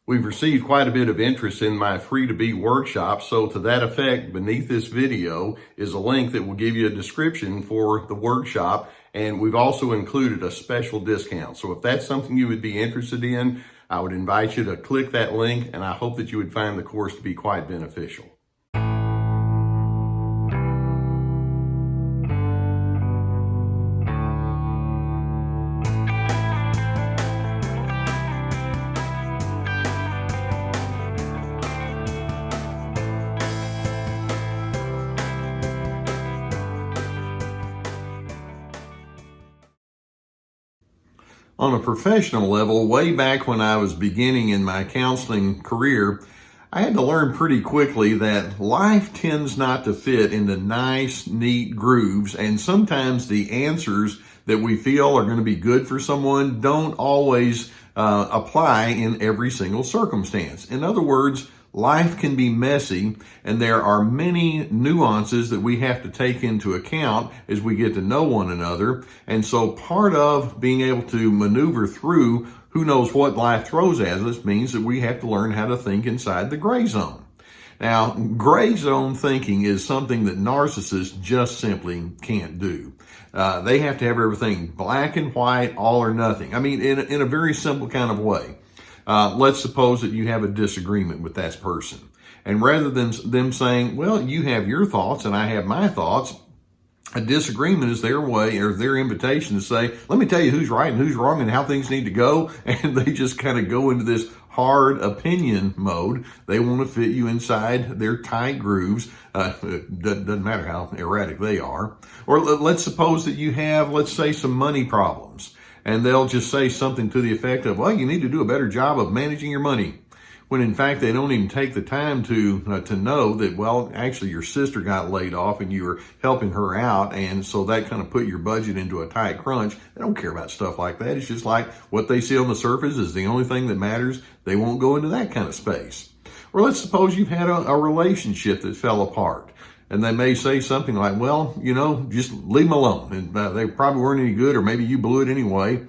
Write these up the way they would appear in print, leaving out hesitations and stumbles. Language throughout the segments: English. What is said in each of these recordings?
We've received quite a bit of interest in my free to be workshop, so to that effect, beneath this video is a link that will give you a description for the workshop, and we've also included a special discount. So if that's something you would be interested in, I would invite you to click that link, and I hope that you would find the course to be quite beneficial. On a professional level, way back when I was beginning in my counseling career, I had to learn pretty quickly that life tends not to fit into nice, neat grooves, and sometimes the answers that we feel are going to be good for someone don't always apply in every single circumstance. In other words, life can be messy, and there are many nuances that we have to take into account as we get to know one another. And so part of being able to maneuver through who knows what life throws at us means that we have to learn how to think inside the gray zone. Now, gray zone thinking is something that narcissists just simply can't do. They have to have everything black and white, all or nothing. I mean, in a very simple kind of way. Let's suppose that you have a disagreement with that person. And rather than them saying, well, you have your thoughts and I have my thoughts, a disagreement is their way or their invitation to say, let me tell you who's right and who's wrong and how things need to go. And they just kind of go into this hard opinion mode. They want to fit you inside their tight grooves. It doesn't matter how erratic they are. Or let's suppose that you have, let's say, some money problems. And they'll just say something to the effect of, well, you need to do a better job of managing your money. When in fact, they don't even take the time to know that, well, actually your sister got laid off and you were helping her out. And so that kind of put your budget into a tight crunch. They don't care about stuff like that. It's just like what they see on the surface is the only thing that matters. They won't go into that kind of space. Or let's suppose you've had a relationship that fell apart. And they may say something like, well, just leave them alone. And they probably weren't any good, or maybe you blew it anyway.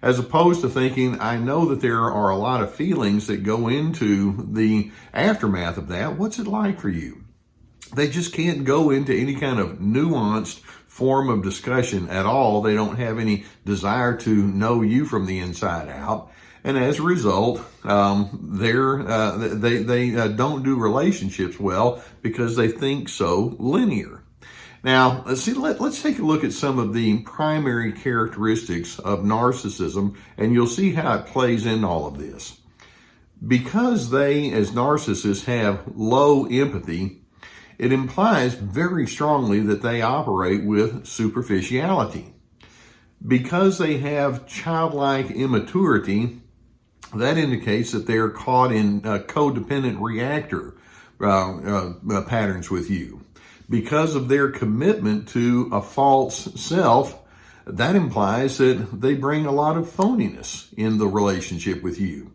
As opposed to thinking, I know that there are a lot of feelings that go into the aftermath of that. What's it like for you? They just can't go into any kind of nuanced form of discussion at all. They don't have any desire to know you from the inside out. And as a result, they don't do relationships well because they think so linear. Now, let's take a look at some of the primary characteristics of narcissism, and you'll see how it plays in all of this. Because they, as narcissists, have low empathy, it implies very strongly that they operate with superficiality. Because they have childlike immaturity, that indicates that they're caught in codependent reactor patterns with you. Because of their commitment to a false self, that implies that they bring a lot of phoniness in the relationship with you.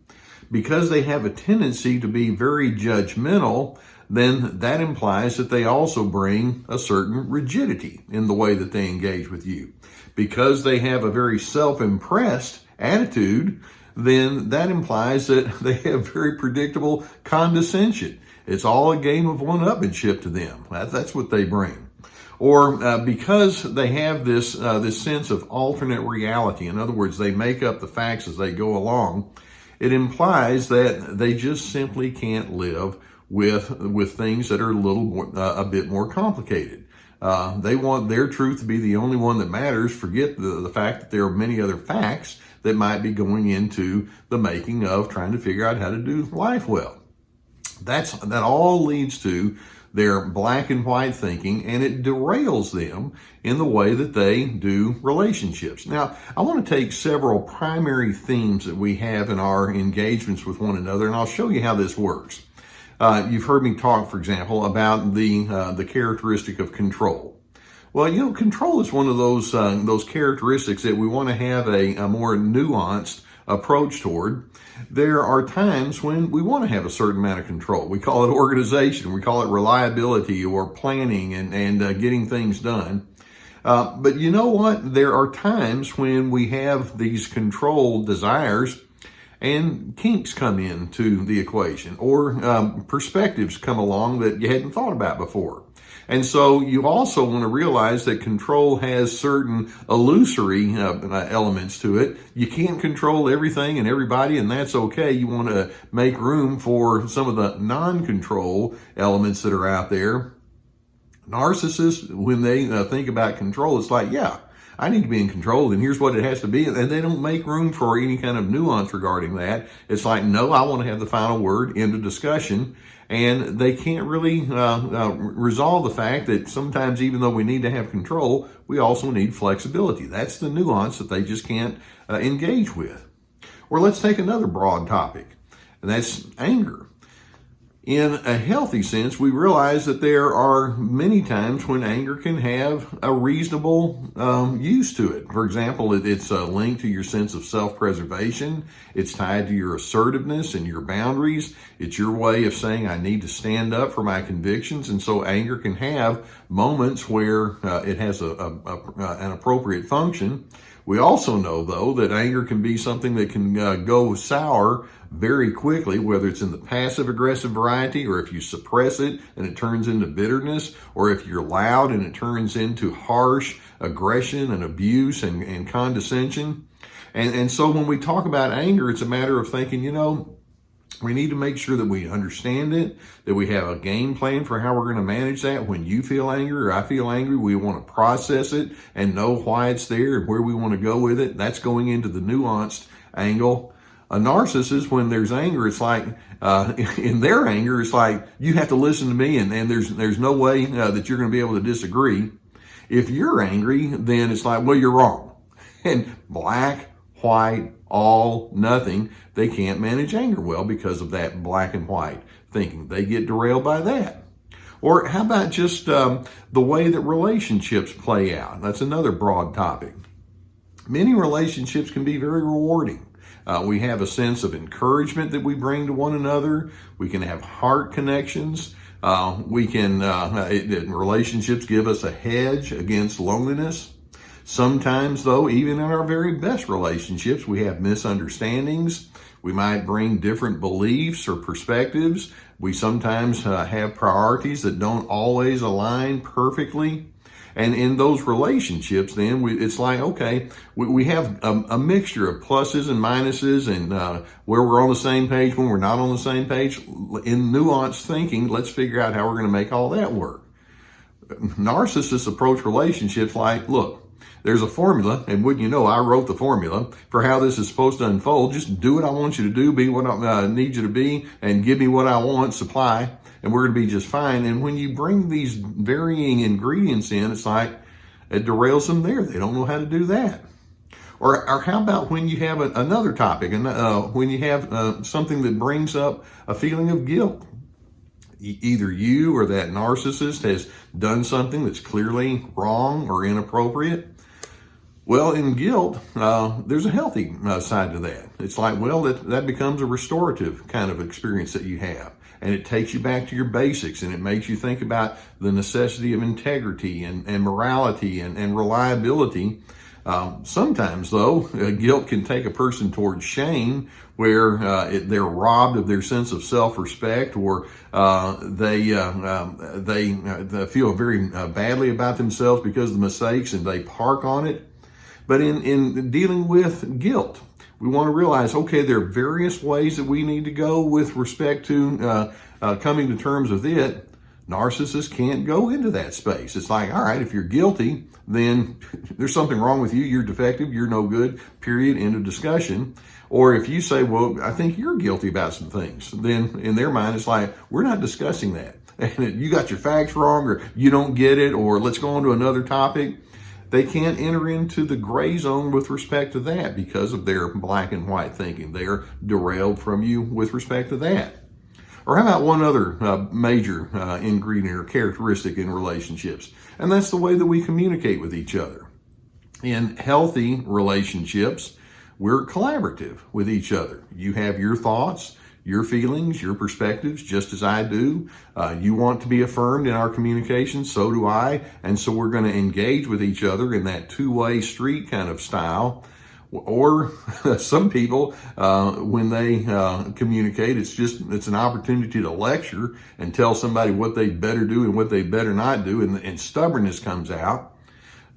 Because they have a tendency to be very judgmental, then that implies that they also bring a certain rigidity in the way that they engage with you. Because they have a very self-impressed attitude, then that implies that they have very predictable condescension. It's all a game of one-upmanship to them. That's what they bring. Or because they have this sense of alternate reality, in other words, they make up the facts as they go along, it implies that they just simply can't live with things that are a bit more complicated. They want their truth to be the only one that matters. Forget the fact that there are many other facts that might be going into the making of trying to figure out how to do life well. That all leads to their black and white thinking, and it derails them in the way that they do relationships. Now, I want to take several primary themes that we have in our engagements with one another, and I'll show you how this works. You've heard me talk, for example, about the characteristic of control. Well, control is one of those characteristics that we want to have a more nuanced approach toward. There are times when we want to have a certain amount of control. We call it organization, we call it reliability or planning and getting things done. But you know what? There are times when we have these control desires and kinks come into the equation, or perspectives come along that you hadn't thought about before. And so you also want to realize that control has certain illusory elements to it. You can't control everything and everybody, and that's okay. You want to make room for some of the non-control elements that are out there. Narcissists, when they think about control, it's like, yeah, I need to be in control, and here's what it has to be. And they don't make room for any kind of nuance regarding that. It's like, no, I want to have the final word in the discussion. And they can't really resolve the fact that sometimes, even though we need to have control, we also need flexibility. That's the nuance that they just can't engage with. Or let's take another broad topic, and that's anger. In a healthy sense, we realize that there are many times when anger can have a reasonable use to it. For example, it's linked to your sense of self-preservation. It's tied to your assertiveness and your boundaries. It's your way of saying, I need to stand up for my convictions. And so anger can have moments where it has an appropriate function. We also know, though, that anger can be something that can go sour very quickly, whether it's in the passive-aggressive variety, or if you suppress it and it turns into bitterness, or if you're loud and it turns into harsh aggression and abuse and condescension. And so when we talk about anger, it's a matter of thinking, we need to make sure that we understand it, that we have a game plan for how we're going to manage that. When you feel angry or I feel angry, we want to process it and know why it's there and where we want to go with it. That's going into the nuanced angle. A narcissist, when there's anger, it's like, in their anger, it's like, you have to listen to me, and there's no way that you're going to be able to disagree. If you're angry, then it's like, well, you're wrong. And black, white, all, nothing. They can't manage anger well because of that black and white thinking. They get derailed by that. Or how about just the way that relationships play out? That's another broad topic. Many relationships can be very rewarding. We have a sense of encouragement that we bring to one another. We can have heart connections. Relationships give us a hedge against loneliness. Sometimes, though, even in our very best relationships, we have misunderstandings. We might bring different beliefs or perspectives. We sometimes have priorities that don't always align perfectly. And in those relationships, then, it's like, okay, we have a mixture of pluses and minuses, and where we're on the same page, when we're not on the same page. In nuanced thinking, let's figure out how we're going to make all that work. Narcissists approach relationships like, look, there's a formula, and wouldn't you know, I wrote the formula for how this is supposed to unfold. Just do what I want you to do, be what I need you to be, and give me what I want, supply, and we're going to be just fine. And when you bring these varying ingredients in, it's like it derails them there. They don't know how to do that. Or how about when you have another topic, and when you have something that brings up a feeling of guilt? Either you or that narcissist has done something that's clearly wrong or inappropriate. Well, in guilt, there's a healthy side to that. It's like, well, that becomes a restorative kind of experience that you have. And it takes you back to your basics, and it makes you think about the necessity of integrity and morality and reliability. Sometimes, though, guilt can take a person towards shame, where they're robbed of their sense of self-respect, or they feel very badly about themselves because of the mistakes, and they park on it. But in dealing with guilt, we want to realize, okay, there are various ways that we need to go with respect to coming to terms with it. Narcissists can't go into that space. It's like, all right, if you're guilty, then there's something wrong with you. You're defective. You're no good, period, end of discussion. Or if you say, well, I think you're guilty about some things, then in their mind, it's like, we're not discussing that. And you got your facts wrong, or you don't get it, or let's go on to another topic. They can't enter into the gray zone with respect to that because of their black and white thinking. They are derailed from you with respect to that. Or how about one other major ingredient or characteristic in relationships? And that's the way that we communicate with each other. In healthy relationships, we're collaborative with each other. You have your thoughts, your feelings, your perspectives, just as I do. You want to be affirmed in our communication, so do I. And so we're going to engage with each other in that two-way street kind of style. Or some people, when they communicate, it's an opportunity to lecture and tell somebody what they better do and what they better not do, and stubbornness comes out.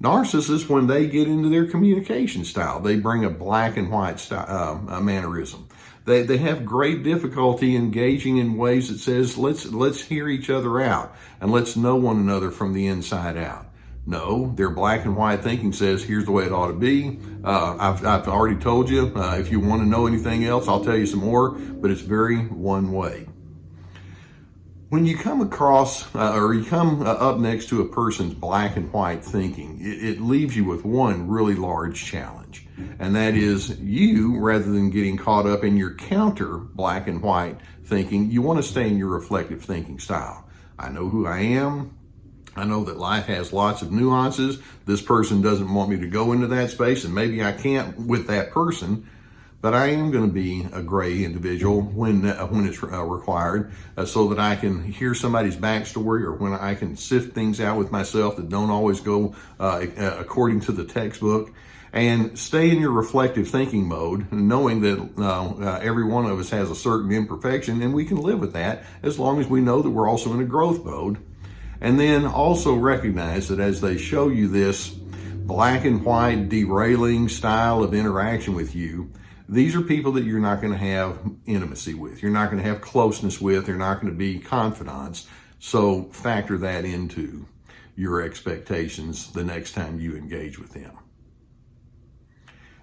Narcissists, when they get into their communication style, they bring a black and white style, mannerism. They have great difficulty engaging in ways that says, let's hear each other out and let's know one another from the inside out. No, their black and white thinking says, here's the way it ought to be. I've already told you, if you want to know anything else, I'll tell you some more, but it's very one way. When you come across or you come up next to a person's black and white thinking, it leaves you with one really large challenge. And that is, you, rather than getting caught up in your counter black and white thinking, you want to stay in your reflective thinking style. I know who I am. I know that life has lots of nuances. This person doesn't want me to go into that space, and maybe I can't with that person. But I am going to be a gray individual when it's required, so that I can hear somebody's backstory, or when I can sift things out with myself that don't always go according to the textbook, and stay in your reflective thinking mode, knowing that every one of us has a certain imperfection, and we can live with that as long as we know that we're also in a growth mode. And then also recognize that as they show you this black and white derailing style of interaction with you, these are people that you're not going to have intimacy with. You're not going to have closeness with. They're not going to be confidants. So factor that into your expectations the next time you engage with them.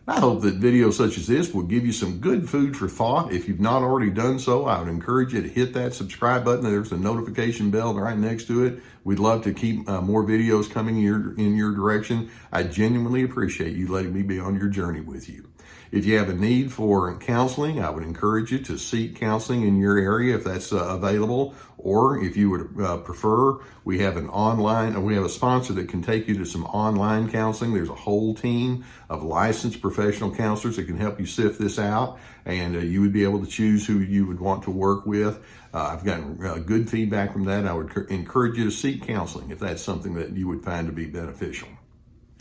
I hope that videos such as this will give you some good food for thought. If you've not already done so, I would encourage you to hit that subscribe button. There's a notification bell right next to it. We'd love to keep more videos coming in your direction. I genuinely appreciate you letting me be on your journey with you. If you have a need for counseling, I would encourage you to seek counseling in your area if that's available. Or if you would prefer, we have a sponsor that can take you to some online counseling. There's a whole team of licensed professional counselors that can help you sift this out, and you would be able to choose who you would want to work with. I've gotten good feedback from that. I would encourage you to seek counseling if that's something that you would find to be beneficial.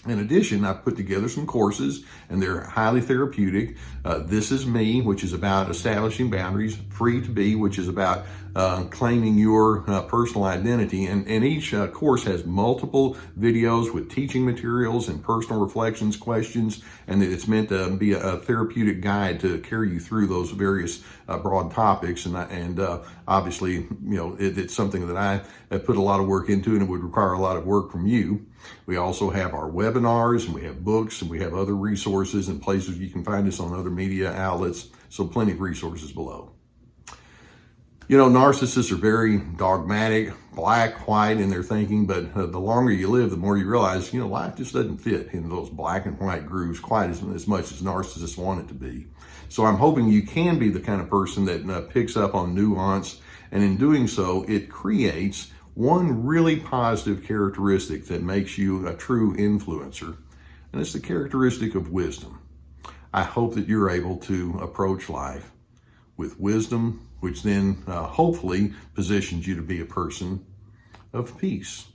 In addition, I've put together some courses, and they're highly therapeutic. This is Me, which is about establishing boundaries. Free to Be, which is about claiming your personal identity. And each course has multiple videos with teaching materials and personal reflections, questions, and it's meant to be a therapeutic guide to carry you through those various broad topics. And obviously, it's something that I have put a lot of work into, and it would require a lot of work from you. We also have our webinars, and we have books, and we have other resources and places you can find us on other media outlets. So plenty of resources below. Narcissists are very dogmatic, black, white in their thinking, but the longer you live, the more you realize, life just doesn't fit in those black and white grooves quite as much as narcissists want it to be. So I'm hoping you can be the kind of person that picks up on nuance, and in doing so, it creates one really positive characteristic that makes you a true influencer, and it's the characteristic of wisdom. I hope that you're able to approach life with wisdom, which then hopefully positions you to be a person of peace.